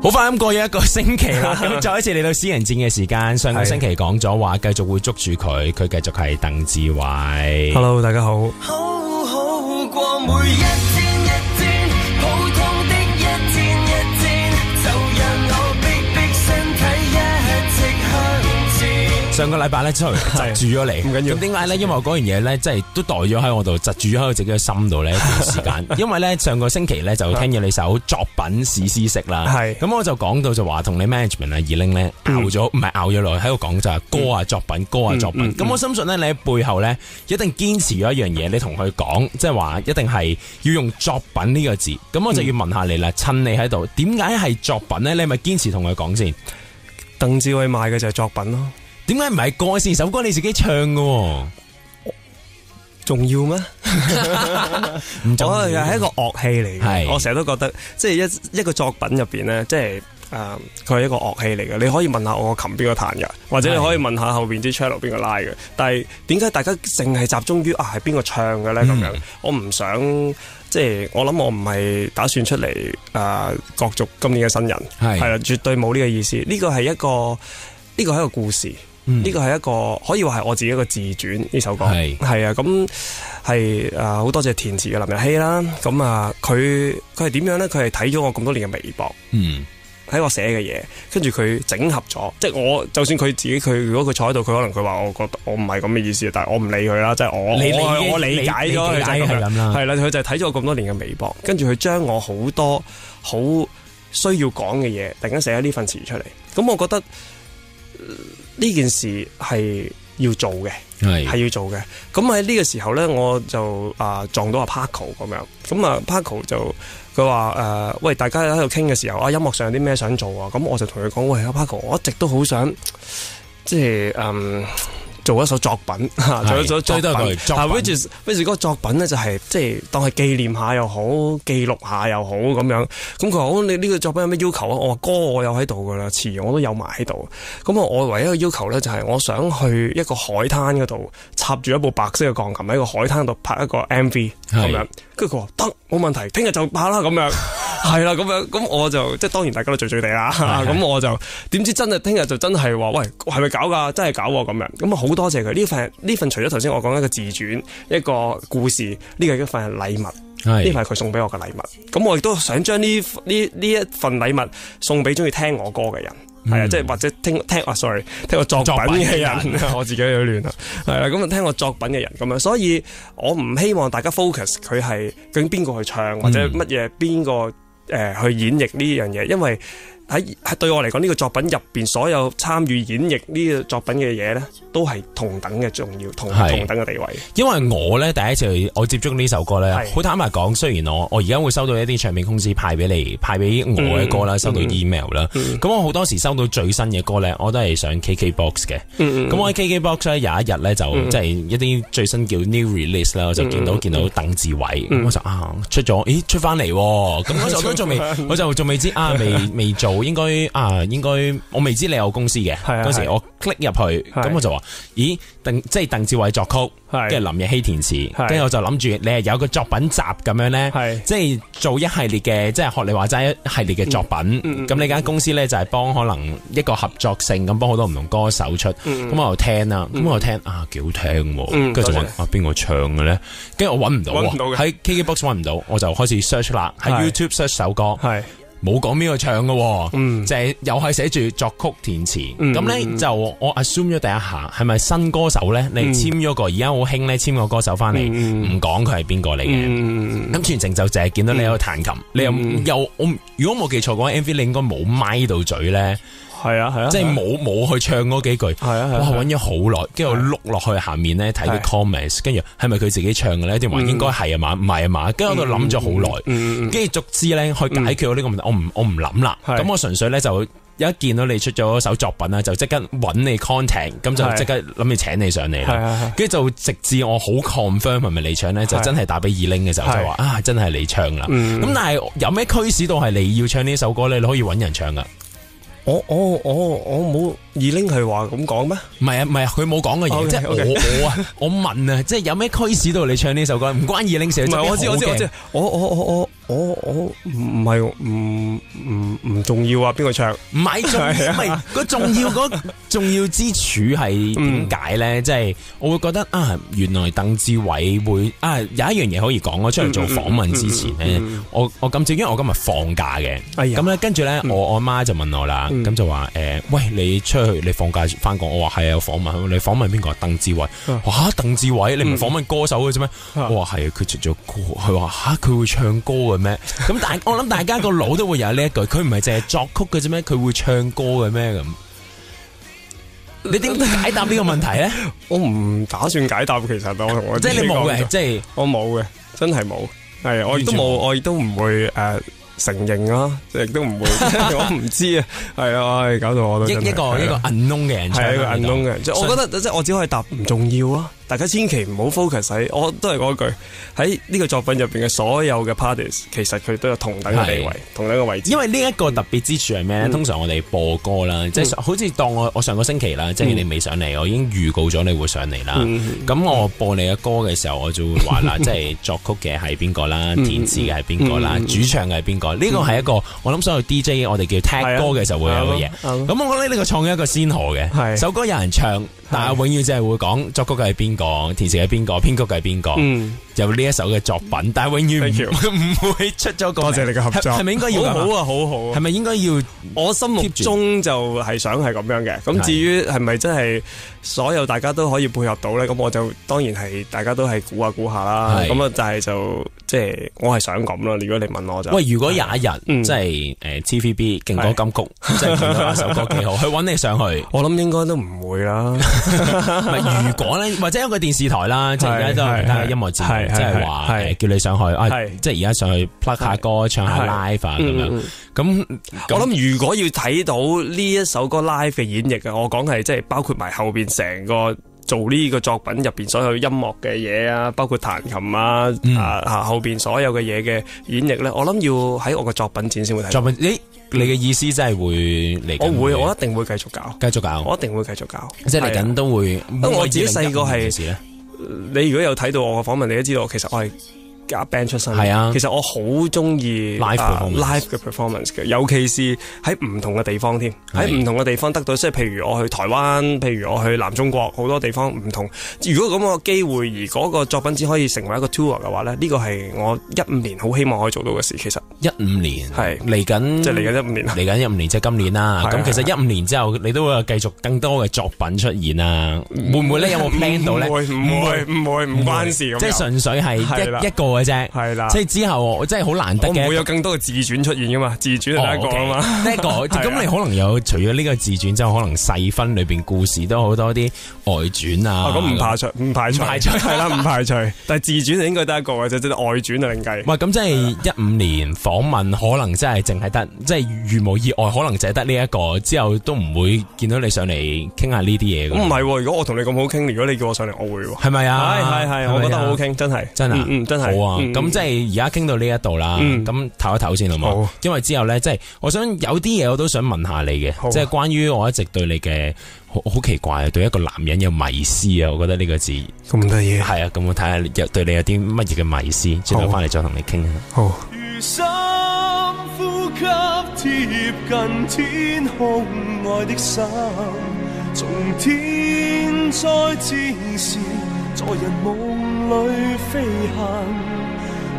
好快咁過咗一個星期啦，咁再一次嚟到私人戰嘅時間。上個星期講咗話繼續會捉住佢繼續係鄧志偉。Hello， 大家好。好好過每一天一天，普通的一天一天，就讓我逼身體一直向前。上個禮拜咧，出嚟窒住咗你，唔緊要。咁點解咧？因為我嗰樣嘢咧，即係都袋咗喺我度，窒住咗喺我自己嘅心度咧一段時間。因為咧上個星期咧就聽咗你首作品史詩式啦，係咁我就講到就話同你 management 啊二玲咧拗咗，唔係拗咗落去喺度講就係歌啊作品，歌啊作品。咁我深信咧你喺背後咧一定堅持咗一樣嘢，你同佢講，即係話一定係要用作品呢個字。咁我就要問下你啦，趁你喺度，點解係作品咧？你係咪堅持同佢講先？鄧志偉賣嘅就係作品咯。點解唔係歌先？首歌你自己唱嘅，重要咩？唔重要。我係一個樂器嚟嘅。係我成日都覺得，即係一個作品入邊咧，即係佢係一個樂器嚟嘅。你可以問下我個琴邊個彈嘅，或者你可以問下後邊啲 cello 邊個拉嘅。但係點解大家淨係集中於係邊個唱嘅咧？咁樣我唔想，即係我諗我唔係打算出嚟角逐今年嘅新人，係啦，絕對冇呢個意思。呢個係一個故事。呢個係一個可以話係我自己一個自傳，呢首歌係啊，咁係好多謝填詞嘅林日曦啦。咁佢係點樣咧？佢係睇咗我咁多年嘅微博，喺我寫嘅嘢，跟住佢整合咗。即係我就算佢自己，佢如果佢坐喺度，佢可能佢話我覺得我唔係咁嘅意思，但係我唔理佢啦。即係我理解咗佢就係咁啦。係啦，佢就係睇咗我咁多年嘅微博，跟住佢將我好多好需要講嘅嘢，突然間寫咗呢份詞出嚟。咁我覺得呢件事係要做嘅，係要做嘅。咁喺呢個時候咧，我就撞到阿 Paco 咁樣。咁Paco 就佢話喂，大家喺度傾嘅時候，音樂上有啲咩想做啊？咁我就同佢講，喂，阿 Paco，我一直都好想即係做一首作品，做一首作品。which is 嗰個作品咧就係即係當係紀念下又好，記錄下又好咁樣。咁佢話：你呢個作品有咩要求啊？我話歌我有喺度噶啦，詞我都有埋喺度。咁我唯一嘅要求咧就係我想去一個海灘嗰度插住一部白色嘅鋼琴喺個海灘度拍一個 MV 咁樣。跟住佢話得，冇問題，聽日就拍啦咁樣。係啦，咁樣咁我就即係當然大家都醉醉地啦。咁我就點知真係聽日就真係話喂，係咪搞㗎？真係搞喎咁樣。咁好多謝佢呢份除咗頭先我講一個自傳一個故事，呢個一份禮物，呢份係佢送俾我嘅禮物。咁我亦都想將呢一份禮物送俾中意聽我歌嘅人。係啊，即係或者聽我作品嘅人，我自己有啲亂啦。係啦，咁聽我作品嘅人咁樣，所以我唔希望大家 focus 佢係究竟邊個去唱或者乜嘢邊個去演繹呢樣嘢，因為喺對我嚟講呢個作品入邊所有參與演繹呢個作品嘅嘢咧，都係同等嘅重要，同等嘅地位。因為我咧第一次我接觸呢首歌咧，好坦白講，雖然我而家會收到一啲唱片公司派俾我嘅歌啦，收到 email 啦，咁我好多時收到最新嘅歌咧，我都係上 KKBox 嘅。咁我喺 KKBox 咧有一日咧就即係一啲最新叫 new release 啦，我就見到鄧志偉，咁我就出咗，咦出翻嚟喎！咁嗰時我就仲未知未做。應該我未知你有公司嘅，嗰時我 click 入去，咁我就話，咦，即係鄧志偉作曲，跟住林日曦填詞，跟住我就諗住你係有個作品集咁樣咧，即係做一系列嘅，即係學你話齋一系列嘅作品。咁你間公司咧就係幫可能一個合作性咁幫好多唔同歌手出，咁我就聽啦，幾好聽喎，跟住就揾邊個唱嘅咧，跟住我揾唔到喺 KKBox 揾唔到，我就開始 search 啦，喺 YouTube search 首歌。冇講邊個唱嘅，就係又係寫住作曲填詞。咁咧就我 assume 咗第一下，係咪新歌手咧？你簽咗個而家好興咧，簽個歌手翻嚟，唔講佢係邊個嚟嘅。咁全程就淨係見到你喺度彈琴，你又我如果冇記錯嘅話 MV 你應該冇咪到嘴咧。係啊，即係冇去唱嗰幾句。哇，揾咗好耐，跟住我碌落去下面咧睇啲 comments， 跟住係咪佢自己唱嘅咧？定話應該係啊嘛，唔係啊嘛？跟住我度諗咗好耐，跟住逐之咧去解決到呢個問題。我唔諗啦，咁我純粹咧就一見到你出咗首作品啦，就即刻揾你 contact， 咁就即刻諗住請你上嚟啦。跟住就直至我好 confirm 係咪你唱咧，就真係打俾二玲嘅時候就話真係你唱啦。咁但係有咩驅使到係你要唱呢首歌咧？你可以揾人唱噶。我冇二拎係話咁講咩？唔係啊，唔係啊，佢冇講嘅嘢， OK，即係 OK 我問啊，即係有咩驅使到你唱呢首歌？唔關二拎事，唔係我知，我唔係唔重要啊！邊個唱？唔係重要，唔係個重要之處係點解咧？即係我會覺得啊，原來鄧志偉會啊有一樣嘢可以講。我出嚟做訪問之前咧，我今朝因為我今日放假嘅，咁咧跟住咧我阿媽就問我啦，咁就話喂，你出去你放假翻工？我話係啊，訪問你訪問邊個？鄧志偉。哇，鄧志偉你唔訪問歌手嘅啫咩？我話係啊，佢出咗歌。佢話吓，佢會唱歌嘅咩？咁我諗大家個腦都會有呢一句，佢唔係淨係作曲嘅啫咩？佢會唱歌嘅咩咁？你點解答呢個問題咧？我唔打算解答，其實我同我即係你冇嘅，即係我冇嘅，真係冇。係我亦都冇，我亦都唔會承認啦，亦都唔會，我唔知啊。係啊，搞到我都一個 unknown 嘅人，係一個 unknown 嘅人。我覺得即係我只可以答唔重要啊。大家千祈唔好 focus 喺，我都係嗰句喺呢個作品入邊嘅所有嘅 parties，其實佢都有同等嘅地位、同等嘅位置。因為呢一個特別之處係咩咧？通常我哋播歌啦，即係好似當我上個星期啦，即係你未上嚟，我已經預告咗你會上嚟啦。咁我播你嘅歌嘅時候，我就會話啦，即係作曲嘅係邊個啦，填詞嘅係邊個啦，主唱嘅係邊個？呢個係一個我諗所有 DJ 我哋叫 tag 歌嘅時候會有嘅嘢。咁我覺得呢個創咗一個先河嘅，首歌有人唱。但係永遠就係會講作曲嘅係邊個，填詞係邊個，編曲嘅係邊個，有呢一首嘅作品，但係永遠唔會出咗個。多謝你嘅合作，係咪應該要？好啊，好好。係咪應該要？我心目中就係想係咁樣嘅。咁至於係咪真係所有大家都可以配合到咧？咁我就當然係大家都係估下啦。咁啊，但係就即係我係想咁咯。如果你問我就，喂，如果有一日即係TVB 勁歌金曲，即係見到一首歌幾好，去揾你上去，我諗應該都唔會啦。如果咧，或者有個電視台啦，即係而家都係睇音樂節目，即係話叫你上去，即係而家上去 plug 下歌，唱下 live 啊咁樣。咁我諗如果要睇到呢一首歌 live 嘅演繹啊，我講係即係包括埋後邊成個做呢個作品入邊所有音樂嘅嘢啊，包括彈琴啊，後邊所有嘅嘢嘅演繹咧，我諗要喺我個作品展先會睇。作品你嘅意思真係會嚟緊？我一定會繼續搞，我一定會繼續搞。即係嚟緊都會。我自己細個係，你如果有睇到我嘅訪問，你都知道其實我係夾 band 出身。係啊，其實我好中意 live 嘅 performance 嘅，尤其是喺唔同嘅地方添，喺唔同嘅地方得到，即係譬如我去台灣，譬如我去南中國，好多地方唔同。如果咁個機會，而嗰個作品只可以成為一個 tour 嘅話咧，呢個係我15年好希望可以做到嘅事。其實15年係嚟緊，即係嚟緊15年，嚟緊15年即係今年啦。咁其實15年之後，你都會繼續更多嘅作品出現啊？會唔會咧？有冇 plan 到咧？唔關事咁。即係純粹係一個嘅啫。係啦。即係之後，真係好難得嘅。我唔會有更多嘅自傳出現噶嘛？自傳係第一個啊嘛。呢一個咁你可能有除咗呢個自傳之後，可能細分裏邊故事都好多啲外傳啊。咁唔排除係啦，唔排除。但係自傳就應該得一個嘅啫，即係外傳就另計。喂，咁即係15年訪問，可能真係淨係得，即係如無意外，可能就係得呢一個。之後都唔會見到你上嚟傾下呢啲嘢。咁唔係，如果我同你咁好傾，如果你叫我上嚟，我會。係咪啊？係，我覺得好好傾，真係。真啊，真係。好啊，咁即係而家傾到呢一度啦。咁唞一唞先好冇？因為之後咧，即係我想有啲嘢我都想問下你嘅，即係關於我一直對你嘅好奇怪，對一個男人有迷思啊！我覺得呢個字咁得意。係啊，咁我睇下對你有啲乜嘢嘅迷思，轉頭翻嚟再同你傾啊。好。如深呼吸貼近天空，愛的心從天再之時，在人夢裏飛行，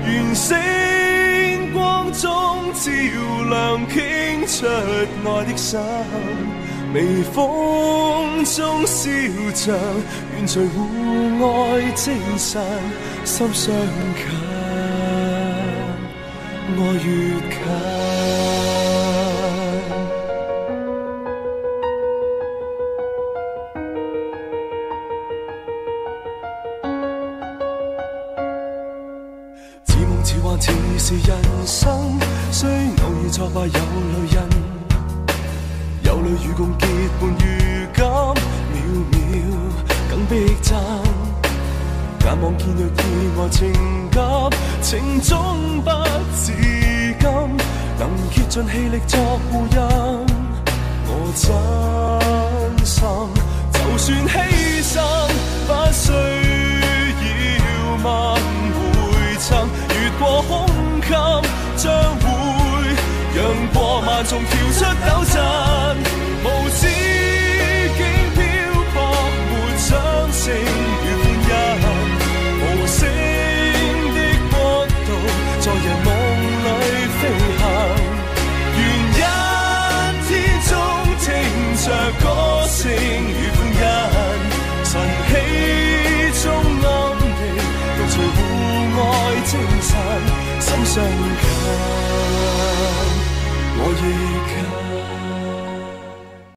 願星光中照亮傾出愛的心，微風中笑着，願隨互愛精神，心相近，愛越近。似夢似幻似是人生，雖偶爾挫敗有淚印，有淚與共結伴如今，秒秒更逼真。眼望見若意外情急，情終不自禁，能竭盡氣力作護蔭，我真心，就算犧牲，不需要問回尋。越過胸襟，將會讓過萬重跳出抖震。無止境漂泊，沒掌聲與歡欣。無聲的國度，在人夢裏飛行。願一天中聽着歌聲與歡欣，晨曦中暗地共隨互愛精神，心相近，我亦近。